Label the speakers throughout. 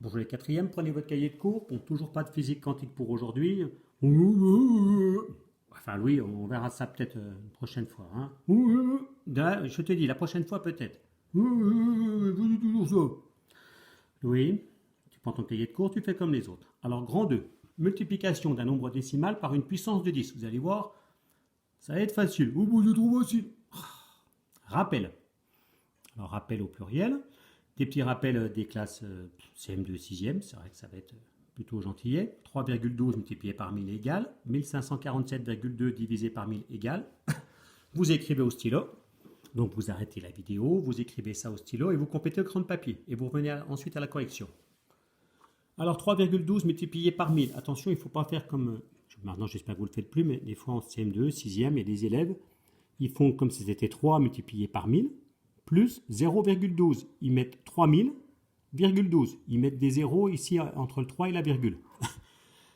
Speaker 1: Bonjour les quatrièmes, prenez votre cahier de cours. Bon, toujours pas de physique quantique pour aujourd'hui. Enfin, Louis, on verra ça peut-être une prochaine fois. Hein. Là, je te dis, la prochaine fois peut-être. Louis, tu prends ton cahier de cours, tu fais comme les autres. Alors, grand 2, multiplication d'un nombre décimal par une puissance de 10. Vous allez voir, ça va être facile. Oh, bon, c'est trop facile. Rappel. Alors, rappel au pluriel. Des petits rappels des classes CM2, 6e, c'est vrai que ça va être plutôt gentillet. 3,12 multiplié par 1000 égale 1547,2 divisé par 1000 égale. Vous écrivez au stylo, donc vous arrêtez la vidéo, vous écrivez ça au stylo et vous complétez au crayon de papier. Et vous revenez ensuite à la correction. Alors 3,12 multiplié par 1000, attention, il ne faut pas faire comme... Maintenant j'espère que vous ne le faites plus, mais des fois en CM2, 6e, il y a des élèves, ils font comme si c'était 3 multiplié par 1000, plus 0,12. Ils mettent 3000,12. Ils mettent des zéros ici entre le 3 et la virgule.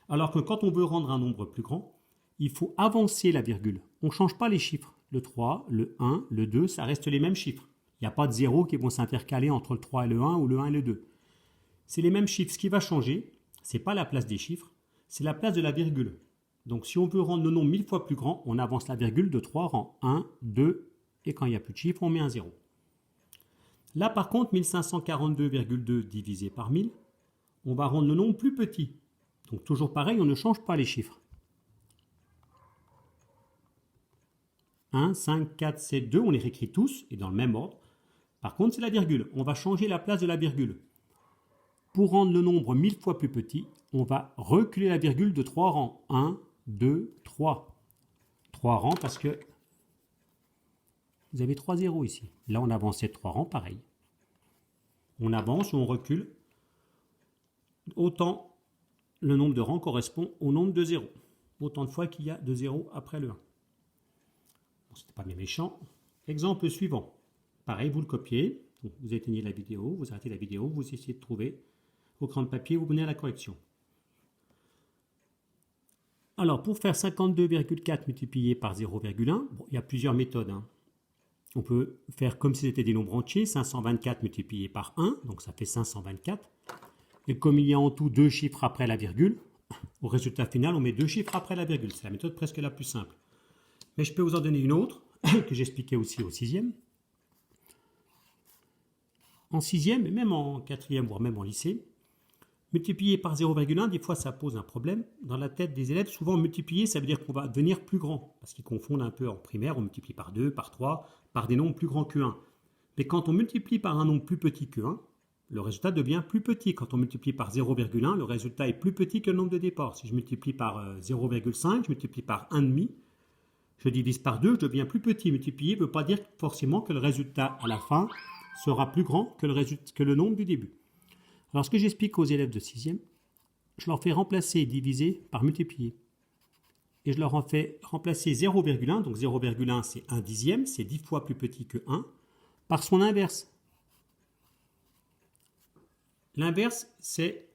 Speaker 1: Alors que quand on veut rendre un nombre plus grand, il faut avancer la virgule. On ne change pas les chiffres. Le 3, le 1, le 2, ça reste les mêmes chiffres. Il n'y a pas de zéros qui vont s'intercaler entre le 3 et le 1 ou le 1 et le 2. C'est les mêmes chiffres. Ce qui va changer, ce n'est pas la place des chiffres, c'est la place de la virgule. Donc si on veut rendre le nombre 1000 fois plus grand, on avance la virgule de 3 rangs. 1, 2, et quand il n'y a plus de chiffres, on met un 0. Là, par contre, 1542,2 divisé par 1000, on va rendre le nombre plus petit. Donc, toujours pareil, on ne change pas les chiffres. 1, 5, 4, 7, 2, on les réécrit tous, et dans le même ordre. Par contre, c'est la virgule. On va changer la place de la virgule. Pour rendre le nombre 1000 fois plus petit, on va reculer la virgule de 3 rangs. 1, 2, 3. 3 rangs parce que vous avez 3 zéros ici. Là, on avançait de 3 rangs, pareil. On avance ou on recule. Autant le nombre de rangs correspond au nombre de zéros. Autant de fois qu'il y a de zéros après le 1. Bon, c'était pas bien méchant. Exemple suivant. Pareil, vous le copiez. Donc, vous éteignez la vidéo, vous arrêtez la vidéo, vous essayez de trouver au crayon de papier, vous venez à la correction. Alors, pour faire 52,4 multiplié par 0,1, bon, il y a plusieurs méthodes. On peut faire comme si c'était des nombres entiers, 524 multiplié par 1, donc ça fait 524. Et comme il y a en tout deux chiffres après la virgule, au résultat final, on met deux chiffres après la virgule. C'est la méthode presque la plus simple. Mais je peux vous en donner une autre, que j'expliquais aussi au 6e. En 6e, et même en 4e, voire même en lycée, multiplier par 0,1, des fois ça pose un problème. Dans la tête des élèves, souvent multiplier, ça veut dire qu'on va devenir plus grand. Parce qu'ils confondent un peu en primaire, on multiplie par 2, par 3, par des nombres plus grands que 1. Mais quand on multiplie par un nombre plus petit que 1, le résultat devient plus petit. Quand on multiplie par 0,1, le résultat est plus petit que le nombre de départ. Si je multiplie par 0,5, je multiplie par 1,5, je divise par 2, je deviens plus petit. Multiplier ne veut pas dire forcément que le résultat à la fin sera plus grand que le nombre du début. Alors ce que j'explique aux élèves de 6e, je leur fais remplacer diviser par multiplier. Et je leur en fais remplacer 0,1, donc 0,1 c'est 1 dixième, c'est 10 fois plus petit que 1, par son inverse. L'inverse, c'est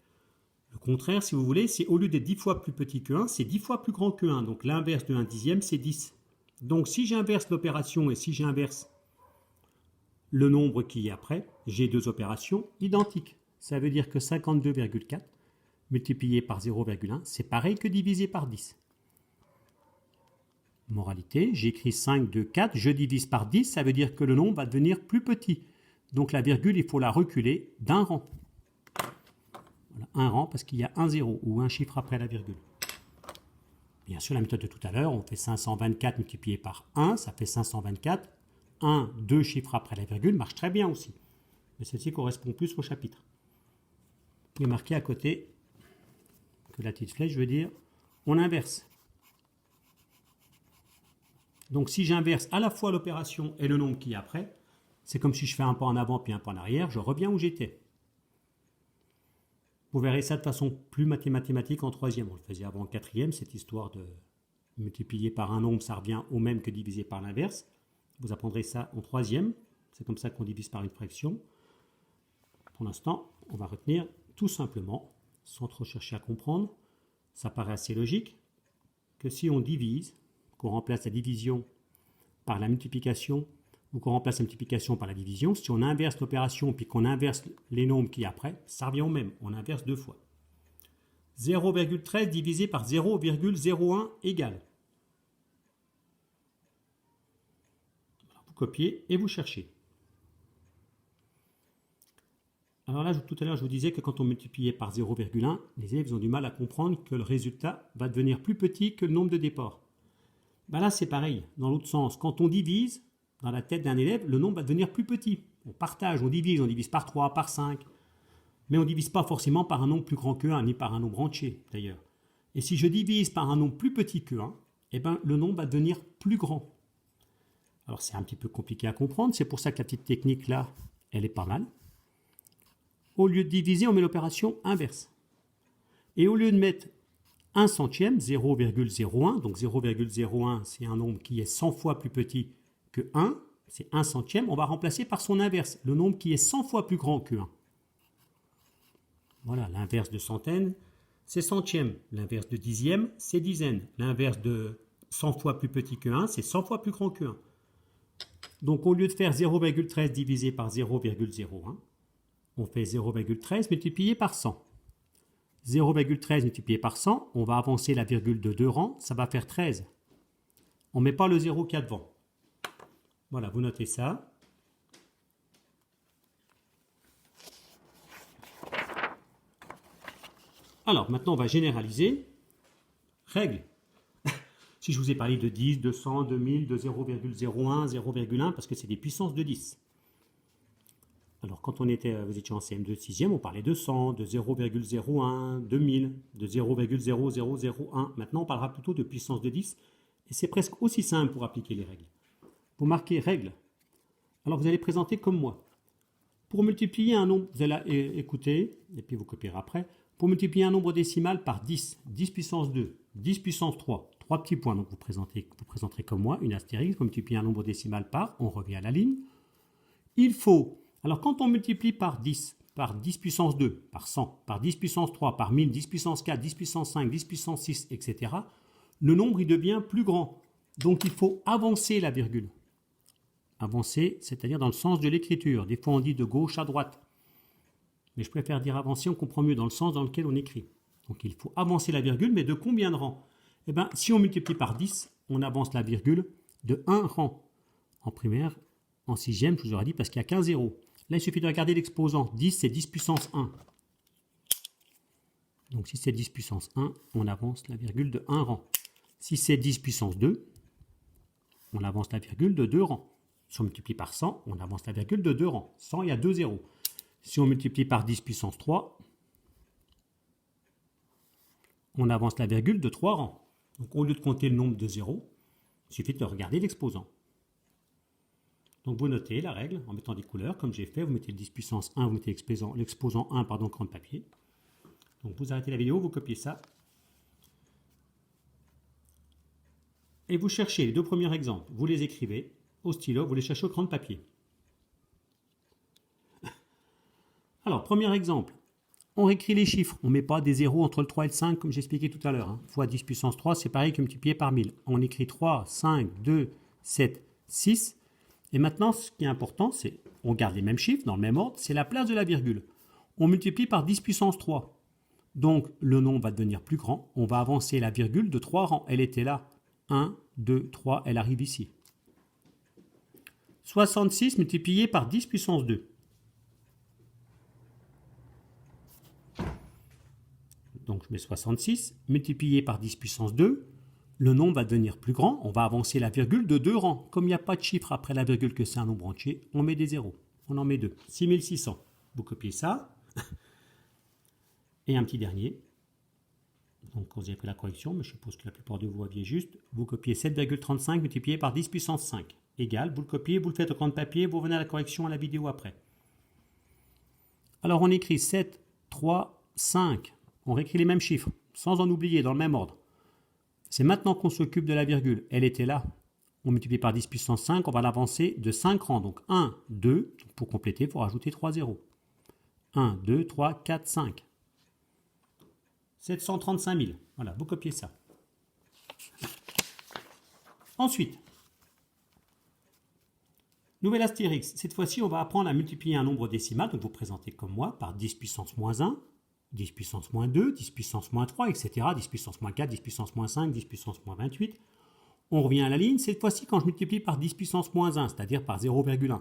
Speaker 1: le contraire, si vous voulez, c'est au lieu d'être 10 fois plus petit que 1, c'est 10 fois plus grand que 1. Donc l'inverse de 1 dixième, c'est 10. Donc si j'inverse l'opération et si j'inverse le nombre qui est après, j'ai deux opérations identiques. Ça veut dire que 52,4 multiplié par 0,1, c'est pareil que divisé par 10. Moralité, j'écris 5, 2, 4, je divise par 10, ça veut dire que le nombre va devenir plus petit. Donc la virgule, il faut la reculer d'un rang. Voilà, un rang parce qu'il y a un zéro ou un chiffre après la virgule. Bien sûr, la méthode de tout à l'heure, on fait 524 multiplié par 1, ça fait 524. 1, 2 chiffres après la virgule marche très bien aussi. Mais celle-ci correspond plus au chapitre. Il est marqué à côté que la petite flèche veut dire on inverse. Donc si j'inverse à la fois l'opération et le nombre qui est après, c'est comme si je fais un pas en avant puis un pas en arrière, je reviens où j'étais. Vous verrez ça de façon plus mathématique en 3e. On le faisait avant en 4e, cette histoire de multiplier par un nombre, ça revient au même que diviser par l'inverse. Vous apprendrez ça en 3e. C'est comme ça qu'on divise par une fraction. Pour l'instant, on va retenir tout simplement, sans trop chercher à comprendre, ça paraît assez logique, que si on divise, qu'on remplace la division par la multiplication ou qu'on remplace la multiplication par la division, si on inverse l'opération puis qu'on inverse les nombres qui après, ça revient au même. On inverse 2 fois. 0,13 divisé par 0,01 égale. Vous copiez et vous cherchez. Alors là, tout à l'heure, je vous disais que quand on multipliait par 0,1, les élèves ont du mal à comprendre que le résultat va devenir plus petit que le nombre de départ. Ben là, c'est pareil, dans l'autre sens. Quand on divise, dans la tête d'un élève, le nombre va devenir plus petit. On partage, on divise par 3, par 5. Mais on ne divise pas forcément par un nombre plus grand que 1, ni par un nombre entier, d'ailleurs. Et si je divise par un nombre plus petit que 1, eh ben, le nombre va devenir plus grand. Alors, c'est un petit peu compliqué à comprendre. C'est pour ça que la petite technique, là, elle est pas mal. Au lieu de diviser, on met l'opération inverse. Et au lieu de mettre 1 centième, 0,01, donc 0,01, c'est un nombre qui est 100 fois plus petit que 1, c'est 1 centième, on va remplacer par son inverse, le nombre qui est 100 fois plus grand que 1. Voilà, l'inverse de centaine, c'est centième. L'inverse de dixième, c'est dizaine. L'inverse de 100 fois plus petit que 1, c'est 100 fois plus grand que 1. Donc au lieu de faire 0,13 divisé par 0,01, on fait 0,13 multiplié par 100. 0,13 multiplié par 100, on va avancer la virgule de 2 rangs, ça va faire 13. On ne met pas le 0 qu'il y a devant. Voilà, vous notez ça. Alors, maintenant, on va généraliser. Règle. Si je vous ai parlé de 10, de 100, de 1000, de 0,01, 0,1, parce que c'est des puissances de 10. Alors, quand vous étiez en CM2 6e, on parlait de 100, de 0,01, de 1000, de 0,0001. Maintenant, on parlera plutôt de puissance de 10. Et c'est presque aussi simple pour appliquer les règles. Vous marquez règle. Alors, vous allez présenter comme moi. Pour multiplier un nombre, vous allez écouter, et puis vous copierez après. Pour multiplier un nombre décimal par 10, 10 puissance 2, 10 puissance 3, 3 petits points. Donc, vous présenterez comme moi une astérisque. Vous multipliez un nombre décimal par, on revient à la ligne. Il faut... Alors, quand on multiplie par 10 puissance 2, par 100, par 10 puissance 3, par 1000, 10 puissance 4, 10 puissance 5, 10 puissance 6, etc., le nombre il devient plus grand. Donc, il faut avancer la virgule. Avancer, c'est-à-dire dans le sens de l'écriture. Des fois, on dit de gauche à droite. Mais je préfère dire avancer, on comprend mieux dans le sens dans lequel on écrit. Donc, il faut avancer la virgule, mais de combien de rangs? Eh bien, si on multiplie par 10, on avance la virgule de 1 rang. En primaire, en sixième, je vous aurais dit parce qu'il n'y a qu'un zéro. Là, il suffit de regarder l'exposant. 10, c'est 10 puissance 1. Donc, si c'est 10 puissance 1, on avance la virgule de 1 rang. Si c'est 10 puissance 2, on avance la virgule de 2 rangs. Si on multiplie par 100, on avance la virgule de 2 rangs. 100, il y a 2 zéros. Si on multiplie par 10 puissance 3, on avance la virgule de 3 rangs. Donc, au lieu de compter le nombre de zéros, il suffit de regarder l'exposant. Donc, vous notez la règle en mettant des couleurs, comme j'ai fait. Vous mettez le 10 puissance 1, vous mettez l'exposant 1, cran de papier. Donc, vous arrêtez la vidéo, vous copiez ça. Et vous cherchez les deux premiers exemples. Vous les écrivez au stylo, vous les cherchez au cran de papier. Alors, premier exemple. On réécrit les chiffres. On ne met pas des zéros entre le 3 et le 5, comme j'expliquais tout à l'heure. Fois 10 puissance 3, c'est pareil que multiplié par 1000. On écrit 3, 5, 2, 7, 6. Et maintenant, ce qui est important, c'est on garde les mêmes chiffres dans le même ordre, c'est la place de la virgule. On multiplie par 10 puissance 3. Donc, le nombre va devenir plus grand. On va avancer la virgule de 3 rangs. Elle était là. 1, 2, 3, elle arrive ici. 66 multiplié par 10 puissance 2. Donc, je mets 66 multiplié par 10 puissance 2. Le nombre va devenir plus grand, on va avancer la virgule de 2 rangs. Comme il n'y a pas de chiffre après la virgule que c'est un nombre entier, on met des zéros. On en met 2. 6600. Vous copiez ça. Et un petit dernier. Donc, vous avez pris la correction, mais je suppose que la plupart de vous aviez juste. Vous copiez 7,35 multiplié par 10 puissance 5. Égal, vous le copiez, vous le faites au cran de papier, vous revenez à la correction à la vidéo après. Alors, on écrit 7, 3, 5. On réécrit les mêmes chiffres, sans en oublier, dans le même ordre. C'est maintenant qu'on s'occupe de la virgule. Elle était là. On multiplie par 10 puissance 5, on va l'avancer de 5 rangs. Donc 1, 2, pour compléter, il faut rajouter 3 zéros. 1, 2, 3, 4, 5. 735 000. Voilà, vous copiez ça. Ensuite, Nouvelle astérix. Cette fois-ci, on va apprendre à multiplier un nombre décimal, donc vous présentez comme moi, par 10 puissance moins 1, 10 puissance moins 2, 10 puissance moins 3, etc. 10 puissance moins 4, 10 puissance moins 5, 10 puissance moins 28. On revient à la ligne. Cette fois-ci, quand je multiplie par 10 puissance moins 1, c'est-à-dire par 0,1,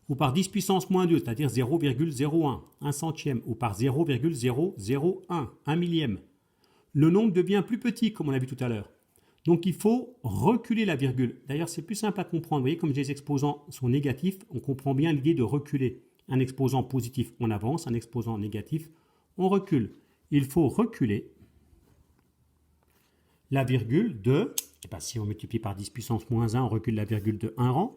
Speaker 1: ou par 10 puissance moins 2, c'est-à-dire 0,01, 1 centième, ou par 0,001, 1 millième, le nombre devient plus petit, comme on l'a vu tout à l'heure. Donc il faut reculer la virgule. D'ailleurs, c'est plus simple à comprendre. Vous voyez, comme les exposants sont négatifs, on comprend bien l'idée de reculer. Un exposant positif, on avance. Un exposant négatif, on recule. Il faut reculer la virgule de... si on multiplie par 10 puissance moins 1, on recule la virgule de 1 rang.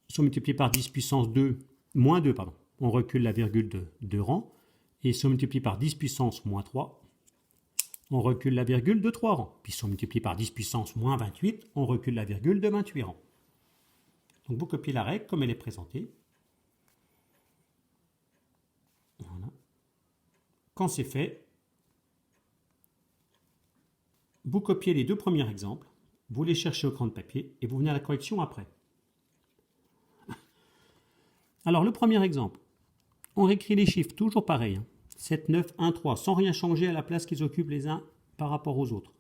Speaker 1: Si on multiplie par 10 puissance 2, moins 2, pardon, on recule la virgule de 2 rangs. Et si on multiplie par 10 puissance moins 3, on recule la virgule de 3 rangs. Puis si on multiplie par 10 puissance moins 28, on recule la virgule de 28 rangs. Donc vous copiez la règle comme elle est présentée. Voilà. Quand c'est fait, vous copiez les deux premiers exemples, vous les cherchez au crayon de papier et vous venez à la correction après. Alors le premier exemple, on réécrit les chiffres, toujours pareil. 7, 9, 1, 3, sans rien changer à la place qu'ils occupent les uns par rapport aux autres.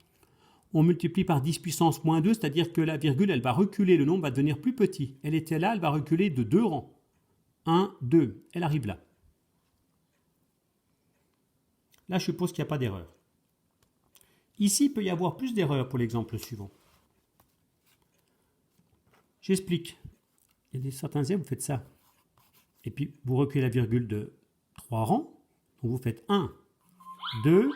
Speaker 1: On multiplie par 10 puissance moins 2, c'est-à-dire que la virgule, elle va reculer, le nombre va devenir plus petit. Elle était là, elle va reculer de 2 rangs. 1, 2, elle arrive là. Là, je suppose qu'il n'y a pas d'erreur. Ici, il peut y avoir plus d'erreurs pour l'exemple suivant. J'explique. Il y a certains exemples, vous faites ça. Et puis, vous reculez la virgule de 3 rangs. Donc, vous faites 1, 2,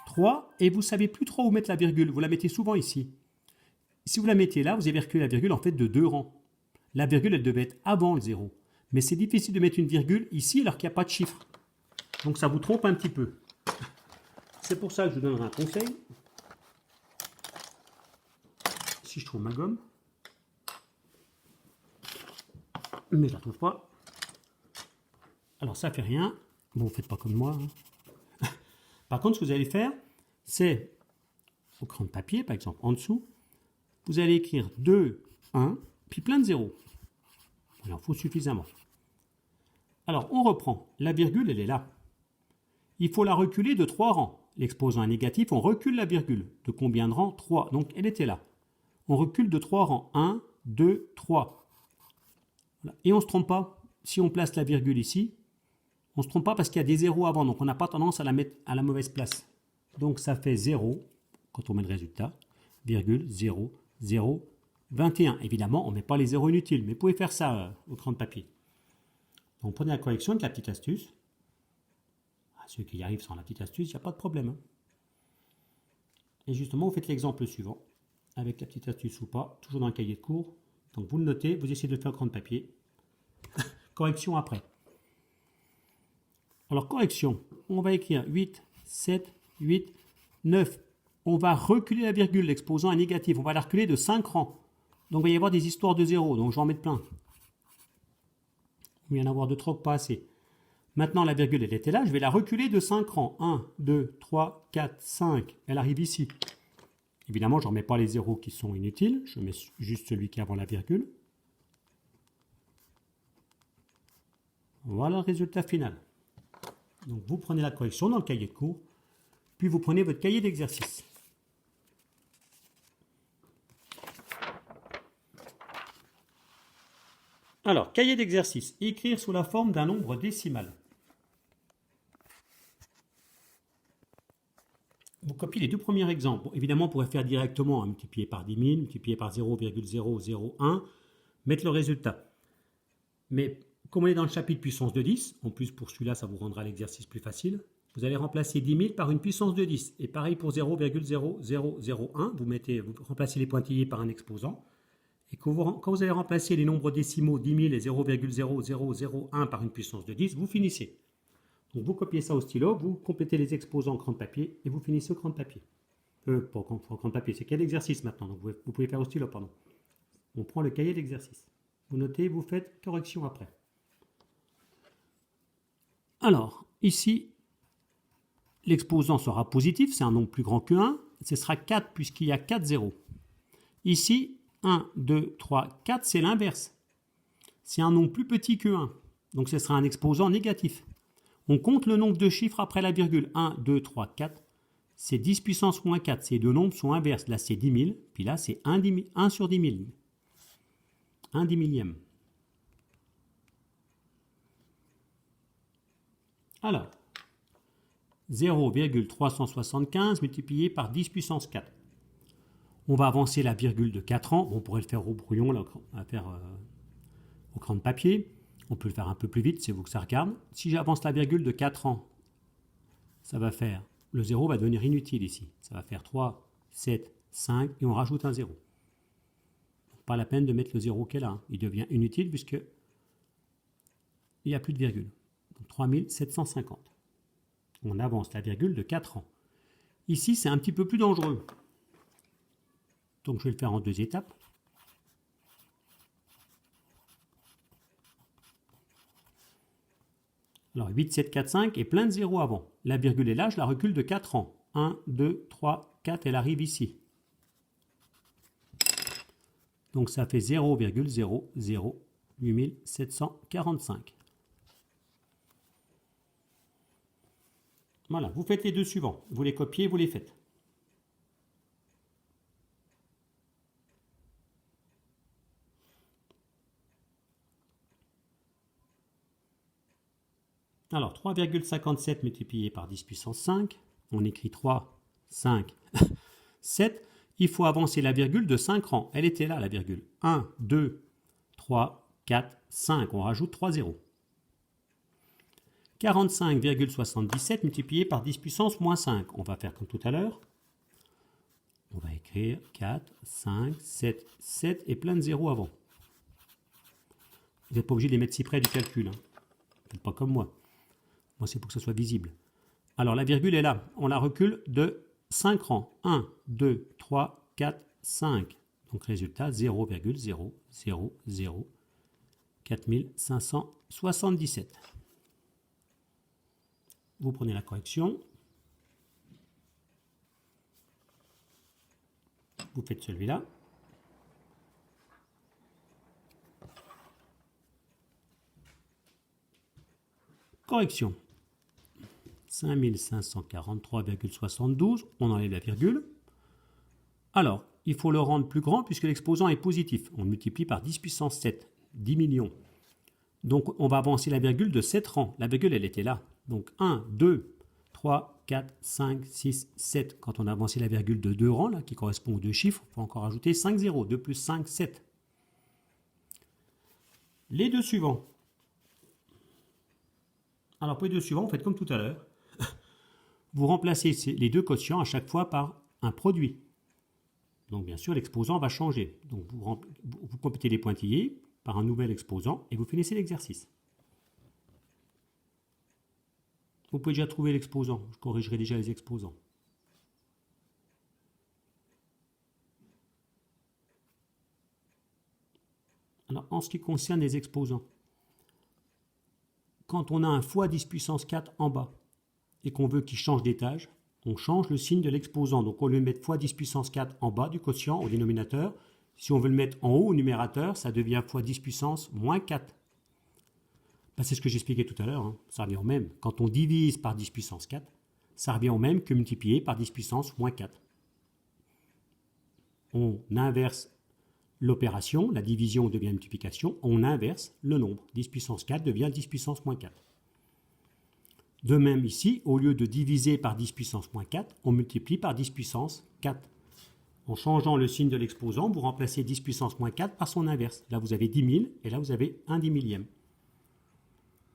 Speaker 1: 3, et vous ne savez plus trop où mettre la virgule. Vous la mettez souvent ici. Si vous la mettez là, vous avez reculé la virgule en fait de 2 rangs. La virgule, elle devait être avant le 0. Mais c'est difficile de mettre une virgule ici alors qu'il n'y a pas de chiffre. Donc, ça vous trompe un petit peu. C'est pour ça que je vous donnerai un conseil. Si je trouve ma gomme. Mais je ne la trouve pas. Alors, ça ne fait rien. Bon, vous ne faites pas comme moi. Par contre, ce que vous allez faire, c'est au crayon de papier, par exemple, en dessous, vous allez écrire 2, 1, puis plein de zéros. Il en faut suffisamment. Alors, on reprend. La virgule, elle est là. Il faut la reculer de 3 rangs. L'exposant est négatif, on recule la virgule. De combien de rangs? 3. Donc, elle était là. On recule de 3 rangs. 1, 2, 3. Voilà. Et on ne se trompe pas. Si on place la virgule ici, on ne se trompe pas parce qu'il y a des zéros avant. Donc, on n'a pas tendance à la mettre à la mauvaise place. Donc, ça fait 0, quand on met le résultat, virgule 0, 0, 21. Évidemment, on ne met pas les zéros inutiles, mais vous pouvez faire ça au crayon de papier. Donc, prenez la correction avec la petite astuce. Ceux qui y arrivent sans la petite astuce, il n'y a pas de problème. Et justement, vous faites l'exemple suivant, avec la petite astuce ou pas, toujours dans le cahier de cours. Donc vous le notez, vous essayez de le faire au crayon de papier. Correction après. Alors correction, on va écrire 8, 7, 8, 9. On va reculer la virgule, l'exposant est négatif. On va la reculer de 5 rangs. Donc il va y avoir des histoires de zéro, donc je vais en mettre plein. Il va y en avoir de trop, pas assez. Maintenant, la virgule, elle était là. Je vais la reculer de 5 rangs. 1, 2, 3, 4, 5. Elle arrive ici. Évidemment, je ne remets pas les zéros qui sont inutiles. Je mets juste celui qui est avant la virgule. Voilà le résultat final. Donc, vous prenez la correction dans le cahier de cours. Puis, vous prenez votre cahier d'exercice. Alors, cahier d'exercice. Écrire sous la forme d'un nombre décimal. Vous copiez les deux premiers exemples. Bon, évidemment, on pourrait faire directement, multiplier par 10 000, multiplier par 0,001, mettre le résultat. Mais comme on est dans le chapitre puissance de 10, en plus pour celui-là, ça vous rendra l'exercice plus facile, vous allez remplacer 10 000 par une puissance de 10. Et pareil pour 0,0001, vous remplacez les pointillés par un exposant. Et quand vous allez remplacer les nombres décimaux 10 000 et 0,0001 par une puissance de 10, vous finissez. Donc vous copiez ça au stylo, vous complétez les exposants au crayon de papier et vous finissez au crayon de papier. Pas au crayon de papier, c'est cahier d'exercice maintenant, donc vous pouvez faire au stylo, pardon. On prend le cahier d'exercice. Vous notez, vous faites correction après. Alors, ici, l'exposant sera positif, c'est un nombre plus grand que 1, ce sera 4 puisqu'il y a 4 zéros. Ici, 1, 2, 3, 4, c'est l'inverse. c'est un nombre plus petit que 1. Donc ce sera un exposant négatif. On compte le nombre de chiffres après la virgule. 1, 2, 3, 4. C'est 10 puissance moins 4. Ces deux nombres sont inverses. Là, c'est 10 000. Puis là, c'est 1 sur 10 000. 1 dix millième. Alors, 0,375 multiplié par 10 puissance 4. On va avancer la virgule de 4 ans. On pourrait le faire au brouillon, là, on va faire au crayon de papier. On peut le faire un peu plus vite, c'est vous que ça regarde. Si j'avance la virgule de 4 ans, ça va faire, le 0 va devenir inutile ici. Ça va faire 3, 7, 5 et on rajoute un 0. Pas la peine de mettre le 0 qui est là. Hein. Il devient inutile puisque il n'y a plus de virgule. Donc 3750. On avance la virgule de 4 ans. Ici, c'est un petit peu plus dangereux. Donc je vais le faire en 2 étapes. Alors 8, 7, 4, 5 et plein de zéros avant. La virgule est là, je la recule de 4 ans. 1, 2, 3, 4, elle arrive ici. Donc ça fait 0,008745. Voilà, vous faites les deux suivants. Vous les copiez, vous les faites. Alors, 3,57 multiplié par 10 puissance 5. On écrit 3, 5, 7. Il faut avancer la virgule de 5 rangs. Elle était là, la virgule. 1, 2, 3, 4, 5. On rajoute 3 zéros. 45,77 multiplié par 10 puissance moins 5. On va faire comme tout à l'heure. On va écrire 4, 5, 7, 7 et plein de zéros avant. Vous n'êtes pas obligé de les mettre si près du calcul. Hein. Faites pas comme moi. Moi, c'est pour que ça soit visible. Alors, la virgule est là. On la recule de 5 rangs. 1, 2, 3, 4, 5. Donc, résultat, 0,004577. Vous prenez la correction. Vous faites celui-là. Correction. 5543,72. On enlève la virgule. Alors, il faut le rendre plus grand puisque l'exposant est positif. On le multiplie par 10 puissance 7. 10 millions. Donc, on va avancer la virgule de 7 rangs. La virgule, elle était là. Donc, 1, 2, 3, 4, 5, 6, 7. Quand on a avancé la virgule de 2 rangs, là, qui correspond aux deux chiffres, il faut encore ajouter 5 zéros. 2 plus 5, 7. Les deux suivants. Alors, pour les deux suivants, vous faites comme tout à l'heure. Vous remplacez les deux quotients à chaque fois par un produit. Donc, bien sûr, l'exposant va changer. Donc, vous complétez les pointillés par un nouvel exposant et vous finissez l'exercice. Vous pouvez déjà trouver l'exposant. Je corrigerai déjà les exposants. Alors, en ce qui concerne les exposants, quand on a un fois 10 puissance 4 en bas et qu'on veut qu'il change d'étage, on change le signe de l'exposant. Donc, au lieu de mettre fois 10 puissance 4 en bas du quotient au dénominateur, si on veut le mettre en haut au numérateur, ça devient fois 10 puissance moins 4. Ben, c'est ce que j'expliquais tout à l'heure. Hein. Ça revient au même. Quand on divise par 10 puissance 4, ça revient au même que multiplier par 10 puissance moins 4. On inverse l'opération, la division devient multiplication, on inverse le nombre. 10 puissance 4 devient 10 puissance moins 4. De même ici, au lieu de diviser par 10 puissance moins 4, on multiplie par 10 puissance 4. En changeant le signe de l'exposant, vous remplacez 10 puissance moins 4 par son inverse. Là, vous avez 10 000 et là, vous avez 1 dix millième.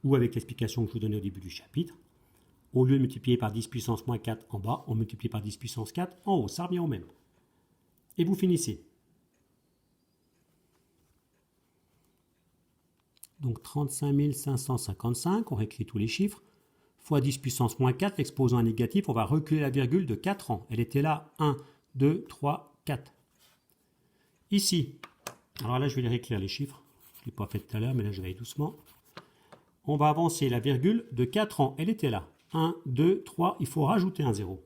Speaker 1: Ou avec l'explication que je vous donnais au début du chapitre, au lieu de multiplier par 10 puissance moins 4 en bas, on multiplie par 10 puissance 4 en haut. Ça revient au même. Et vous finissez. Donc 35 555, on réécrit tous les chiffres, fois 10 puissance moins 4, l'exposant est négatif, on va reculer la virgule de 4 ans. Elle était là, 1, 2, 3, 4. Ici, alors là je vais les réécrire les chiffres, je ne l'ai pas fait tout à l'heure, mais là je vais aller doucement. On va avancer la virgule de 4 ans, elle était là, 1, 2, 3, il faut rajouter un 0.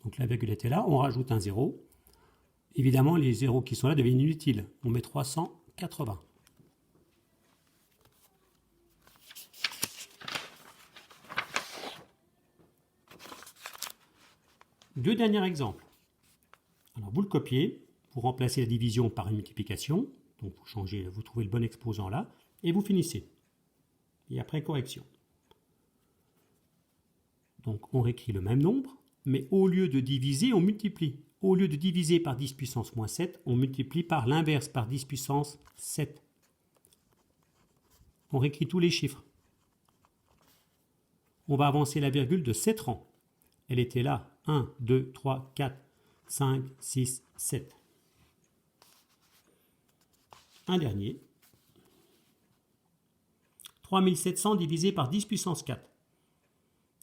Speaker 1: Donc la virgule était là, on rajoute un 0. Évidemment, les zéros qui sont là deviennent inutiles. On met 380. Deux derniers exemples. Alors, vous le copiez pour remplacer la division par une multiplication. Donc, vous trouvez le bon exposant là, et vous finissez. Et après, correction. Donc, on réécrit le même nombre, mais au lieu de diviser, on multiplie. Au lieu de diviser par 10 puissance moins 7, on multiplie par l'inverse, par 10 puissance 7. On réécrit tous les chiffres. On va avancer la virgule de 7 rangs. Elle était là. 1, 2, 3, 4, 5, 6, 7. Un dernier. 3700 divisé par 10 puissance 4.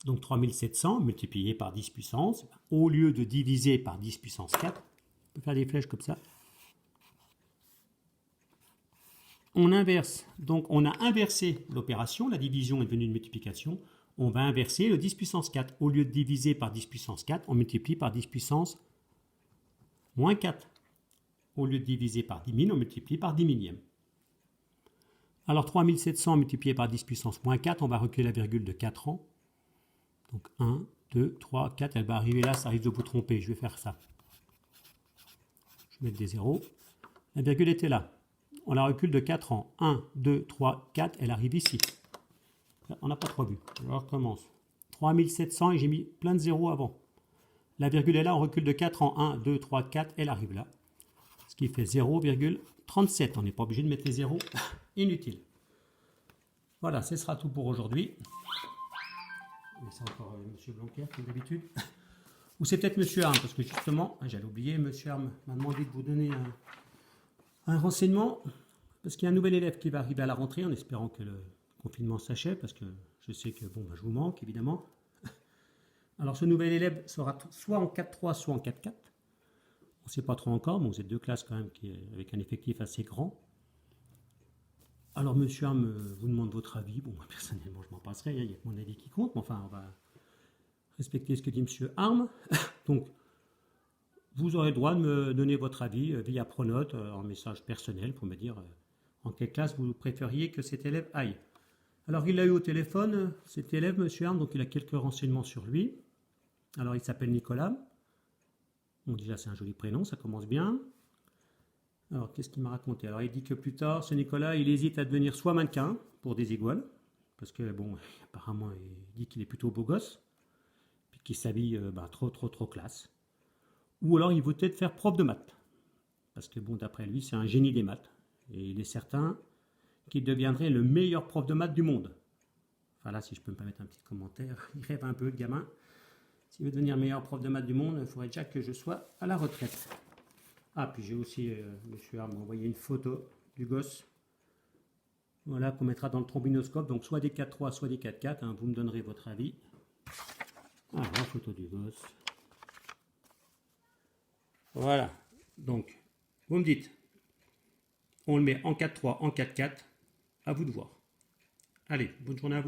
Speaker 1: Donc 3700 multiplié par 10 puissance, au lieu de diviser par 10 puissance 4, on peut faire des flèches comme ça. On inverse, donc on a inversé l'opération, la division est devenue une multiplication, on va inverser le 10 puissance 4. Au lieu de diviser par 10 puissance 4, on multiplie par 10 puissance moins 4. Au lieu de diviser par 10 000, on multiplie par 10 millièmes. Alors 3700 multiplié par 10 puissance moins 4, on va reculer la virgule de 4 rangs. Donc 1, 2, 3, 4, elle va arriver là, ça risque de vous tromper, je vais faire ça. Je vais mettre des zéros. La virgule était là. On la recule de 4 rangs. 1, 2, 3, 4, elle arrive ici. On n'a pas trop vu. Je recommence. 3700 et j'ai mis plein de zéros avant. La virgule est là, on recule de 4 rangs. 1, 2, 3, 4, elle arrive là. Ce qui fait 0,37. On n'est pas obligé de mettre les zéros inutiles. Voilà, ce sera tout pour aujourd'hui. Mais c'est encore M. Blanquer, comme d'habitude. Ou c'est peut-être M. Arm, parce que justement, j'allais oublier, M. Arm m'a demandé de vous donner un renseignement, parce qu'il y a un nouvel élève qui va arriver à la rentrée, en espérant que le confinement s'achève, parce que je sais que bon, je vous manque, évidemment. Alors, ce nouvel élève sera soit en 4-3, soit en 4-4. On ne sait pas trop encore, mais vous êtes deux classes quand même avec un effectif assez grand. Alors, M. Arm vous demande votre avis. Bon, moi, personnellement, je m'en passerai. Il y a mon avis qui compte. Mais enfin, on va respecter ce que dit M. Arm. Donc, vous aurez le droit de me donner votre avis via Pronote, en message personnel, pour me dire en quelle classe vous préfériez que cet élève aille. Alors, il l'a eu au téléphone, cet élève, M. Arm, donc il a quelques renseignements sur lui. Alors, il s'appelle Nicolas. Bon, déjà, c'est un joli prénom, ça commence bien. Alors, qu'est-ce qu'il m'a raconté? Alors, il dit que plus tard, ce Nicolas, il hésite à devenir soit mannequin pour des iguales, parce que, bon, apparemment, il dit qu'il est plutôt beau gosse, puis qu'il s'habille trop classe. Ou alors, il veut peut-être faire prof de maths, parce que, bon, d'après lui, c'est un génie des maths, et il est certain qu'il deviendrait le meilleur prof de maths du monde. Enfin, là, si je peux me permettre un petit commentaire, il rêve un peu, le gamin. S'il veut devenir meilleur prof de maths du monde, il faudrait déjà que je sois à la retraite. Ah, puis j'ai aussi, M. Arm m'a envoyé une photo du gosse. Voilà, qu'on mettra dans le trombinoscope. Donc, soit des 4-3, soit des 4-4. Hein, vous me donnerez votre avis. Ah, la photo du gosse. Voilà. Donc, vous me dites, on le met en 4-3, en 4-4. À vous de voir. Allez, bonne journée à vous.